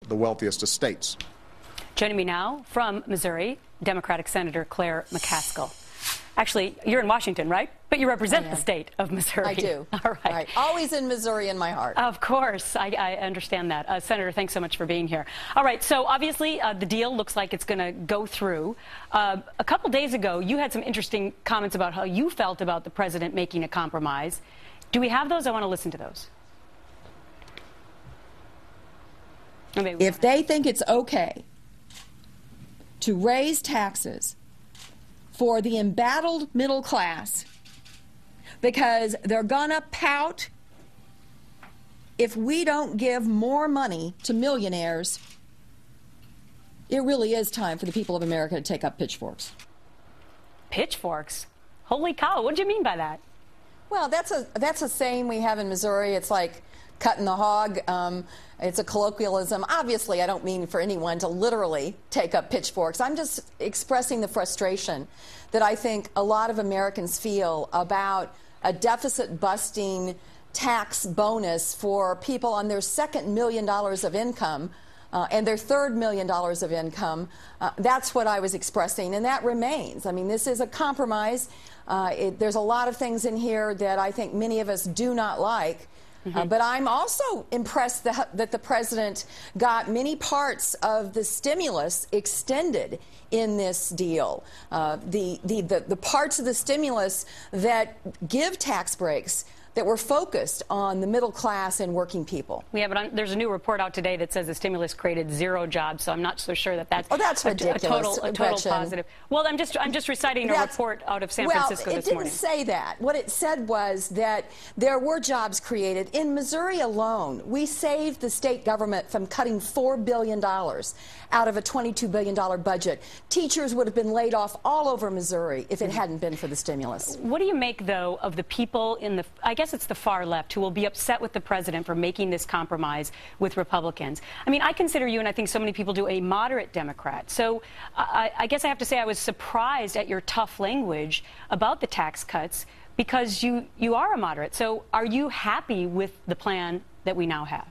the wealthiest estates. Joining me now from Missouri, Democratic Senator Claire McCaskill. Actually, you're in Washington, right? But you represent the state of Missouri. I do. All right. Always in Missouri in my heart. Of course. I understand that. Senator, thanks so much for being here. All right. So obviously, the deal looks like it's going to go through. A couple days ago, you had some interesting comments about how you felt about the president making a compromise. Do we have those? I want to listen to those. If they think it's okay to raise taxes for the embattled middle class because they're gonna pout if we don't give more money to millionaires, it really is time for the people of America to take up pitchforks. Pitchforks? Holy cow, what do you mean by that? Well, that's a saying we have in Missouri. It's like cutting the hog. It's a colloquialism. Obviously, I don't mean for anyone to literally take up pitchforks. I'm just expressing the frustration that I think a lot of Americans feel about a deficit-busting tax bonus for people on their second $1 million of income and their third $1 million of income. That's what I was expressing, and that remains. I mean, this is a compromise. There's a lot of things in here that I think many of us do not like. But I'm also impressed that the president got many parts of the stimulus extended in this deal. The parts of the stimulus that give tax breaks that were focused on the middle class and working people. Yeah, but there's a new report out today that says the stimulus created 0 jobs, so I'm not so sure that that's ridiculous. a total positive. Well, I'm just reciting a report out of San Francisco this morning. It didn't say that. What it said was that there were jobs created. In Missouri alone, we saved the state government from cutting $4 billion out of a $22 billion budget. Teachers would have been laid off all over Missouri if it hadn't been for the stimulus. What do you make, though, of the people in the, I guess it's the far left, who will be upset with the president for making this compromise with Republicans? I mean, I consider you, and I think so many people do, a moderate Democrat. So I guess I have to say I was surprised at your tough language about the tax cuts because you are a moderate. So are you happy with the plan that we now have?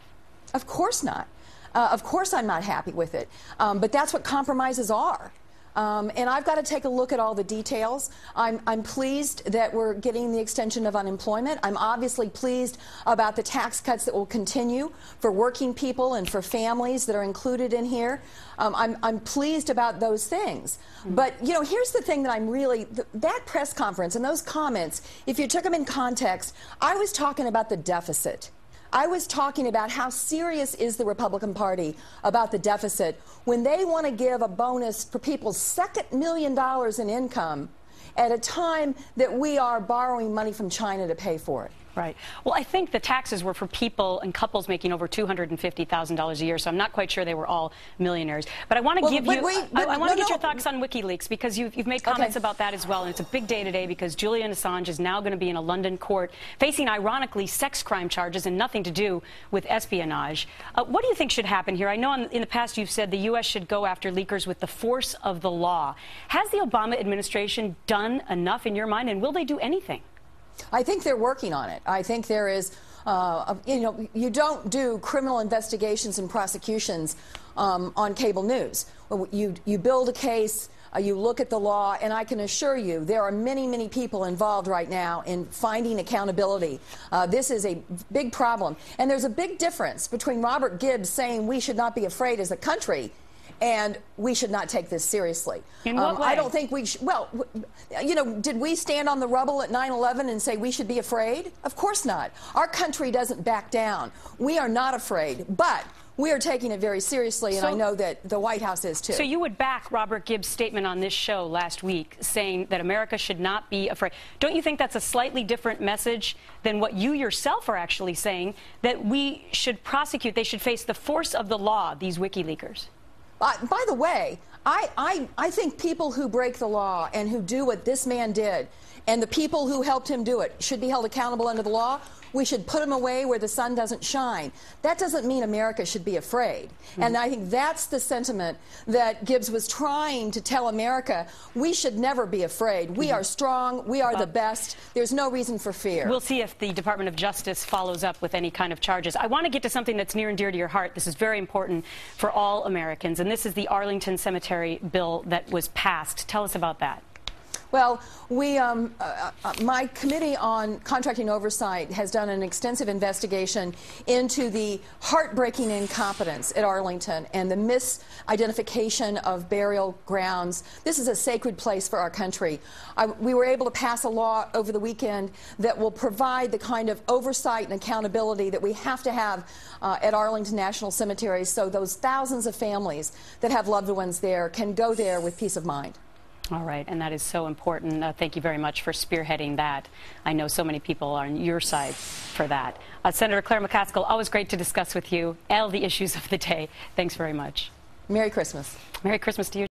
Of course not. Of course I'm not happy with it. But that's what compromises are. And I've got to take a look at all the details. I'm pleased that we're getting the extension of unemployment. I'm obviously pleased about the tax cuts that will continue for working people and for families that are included in here. I'm pleased about those things. But, you know, here's the thing that I'm really, that press conference and those comments, if you took them in context, I was talking about the deficit. I was talking about how serious is the Republican Party about the deficit when they want to give a bonus for people's second $1 million in income at a time that we are borrowing money from China to pay for it. Right. Well, I think the taxes were for people and couples making over $250,000 a year, so I'm not quite sure they were all millionaires. But I want to I want to get your thoughts on WikiLeaks, because you've made comments about that as well, and it's a big day today because Julian Assange is now going to be in a London court facing, ironically, sex crime charges and nothing to do with espionage. What do you think should happen here? I know in the past you've said the U.S. should go after leakers with the force of the law. Has the Obama administration done enough in your mind, and will they do anything? I think they're working on it. I think there is, you know, you don't do criminal investigations and prosecutions on cable news. You build a case, you look at the law, and I can assure you there are many, many people involved right now in finding accountability. This is a big problem. And there's a big difference between Robert Gibbs saying we should not be afraid as a country and we should not take this seriously. In what way? I don't think we should. Well, you know, did we stand on the rubble at 9/11 and say we should be afraid? Of course not. Our country doesn't back down. We are not afraid, but we are taking it very seriously, and I know that the White House is too. So you would back Robert Gibbs' statement on this show last week saying that America should not be afraid. Don't you think that's a slightly different message than what you yourself are actually saying, that we should prosecute, they should face the force of the law, these WikiLeakers? By the way, I think people who break the law and who do what this man did and the people who helped him do it should be held accountable under the law. We should put them away where the sun doesn't shine. That doesn't mean America should be afraid. And I think that's the sentiment that Gibbs was trying to tell America. We should never be afraid. We are strong. We are the best. There's no reason for fear. We'll see if the Department of Justice follows up with any kind of charges. I want to get to something that's near and dear to your heart. This is very important for all Americans, and this is the Arlington Cemetery bill that was passed. Tell us about that. Well, my committee on contracting oversight has done an extensive investigation into the heartbreaking incompetence at Arlington and the misidentification of burial grounds. This is a sacred place for our country. We were able to pass a law over the weekend that will provide the kind of oversight and accountability that we have to have at Arlington National Cemetery, so those thousands of families that have loved ones there can go there with peace of mind. All right, and that is so important. Thank you very much for spearheading that. I know so many people are on your side for that. Senator Claire McCaskill, always great to discuss with you all the issues of the day. Thanks very much. Merry Christmas. Merry Christmas to you.